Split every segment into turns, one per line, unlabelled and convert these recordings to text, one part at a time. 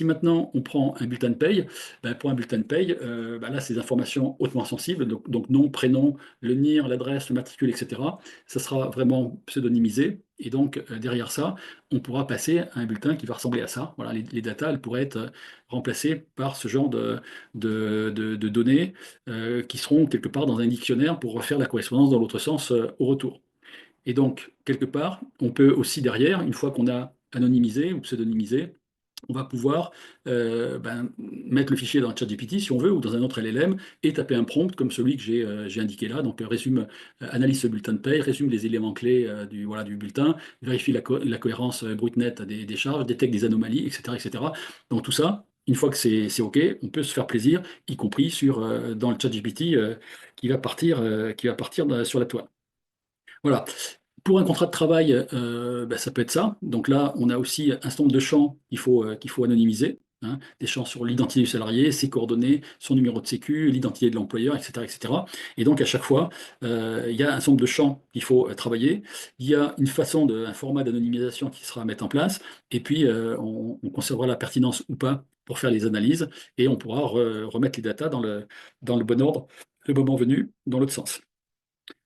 Si maintenant on prend un bulletin de paye, ben, pour un bulletin de paye, ben là, c'est des informations hautement sensibles, donc nom, prénom, le NIR, l'adresse, le matricule, etc. Ça sera vraiment pseudonymisé. Et donc, derrière ça, on pourra passer à un bulletin qui va ressembler à ça. Voilà, les datas, elles pourraient être remplacées par ce genre de données qui seront quelque part dans un dictionnaire pour refaire la correspondance dans l'autre sens au retour. Et donc, quelque part, on peut aussi derrière, une fois qu'on a anonymisé ou pseudonymisé, on va pouvoir mettre le fichier dans ChatGPT si on veut ou dans un autre LLM et taper un prompt comme celui que j'ai indiqué là. Donc résume, analyse ce bulletin de paye, résume les éléments clés voilà, du bulletin, vérifie la cohérence brute nette des charges, détecte des anomalies, etc., etc. Donc tout ça, une fois que c'est OK, on peut se faire plaisir, y compris dans le ChatGPT qui va partir sur la toile. Voilà. Pour un contrat de travail, ben, ça peut être ça. Donc là, on a aussi un certain nombre de champs qu'il faut anonymiser, hein. Des champs sur l'identité du salarié, ses coordonnées, son numéro de sécu, l'identité de l'employeur, etc., etc. Et donc à chaque fois, il y a un certain nombre de champs qu'il faut travailler. Il y a un format d'anonymisation qui sera à mettre en place. Et puis, on conservera la pertinence ou pas pour faire les analyses. Et on pourra remettre les datas dans le bon ordre, le moment venu, dans l'autre sens.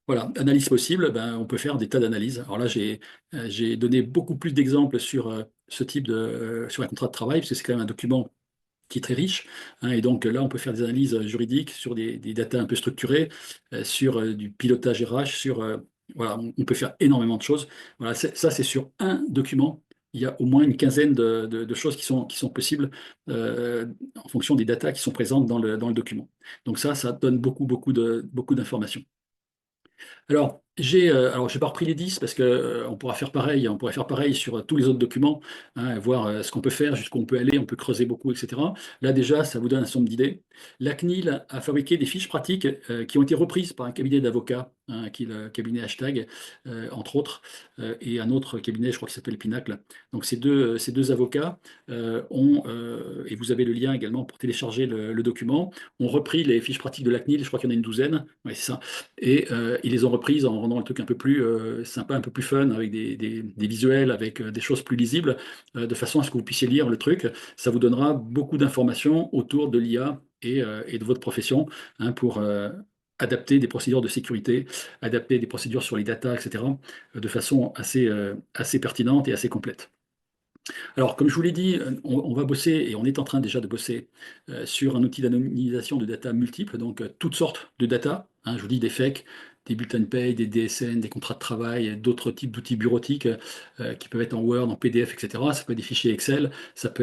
Voilà, analyse possible, ben, on peut faire des tas d'analyses. Alors là, j'ai donné beaucoup plus d'exemples sur ce type sur un contrat de travail, parce que c'est quand même un document qui est très riche, hein. Et donc là, on peut faire des analyses juridiques sur des datas un peu structurées, sur du pilotage RH, voilà, on peut faire énormément de choses. Voilà, ça, c'est sur un document. Il y a au moins une quinzaine de choses qui sont possibles en fonction des datas qui sont présentes dans le document. Donc ça donne beaucoup d'informations. Alors, j'ai pas repris les 10 parce que on pourra faire pareil, on pourrait faire pareil sur tous les autres documents, hein, voir ce qu'on peut faire, jusqu'où on peut aller, on peut creuser beaucoup, etc. Là déjà, ça vous donne un certain nombre d'idées. La CNIL a fabriqué des fiches pratiques qui ont été reprises par un cabinet d'avocats, hein, qui est le cabinet Hashtag, entre autres, et un autre cabinet, je crois qu'il s'appelle Pinacle. Donc ces deux avocats et vous avez le lien également pour télécharger le document, ont repris les fiches pratiques de la CNIL, je crois qu'il y en a une douzaine, ouais, c'est ça, et ils les ont reprises en rendant le truc un peu plus sympa, un peu plus fun, avec des visuels, avec des choses plus lisibles, de façon à ce que vous puissiez lire le truc. Ça vous donnera beaucoup d'informations autour de l'IA et de votre profession, hein, pour adapter des procédures de sécurité, adapter des procédures sur les datas, etc., de façon assez pertinente et assez complète. Alors, comme je vous l'ai dit, on va bosser, et on est en train déjà de bosser, sur un outil d'anonymisation de data multiples, donc toutes sortes de data, hein. Je vous dis des FEC, des bulletins de paye, des DSN, des contrats de travail, d'autres types d'outils bureautiques qui peuvent être en Word, en PDF, etc. Ça peut être des fichiers Excel, ça peut être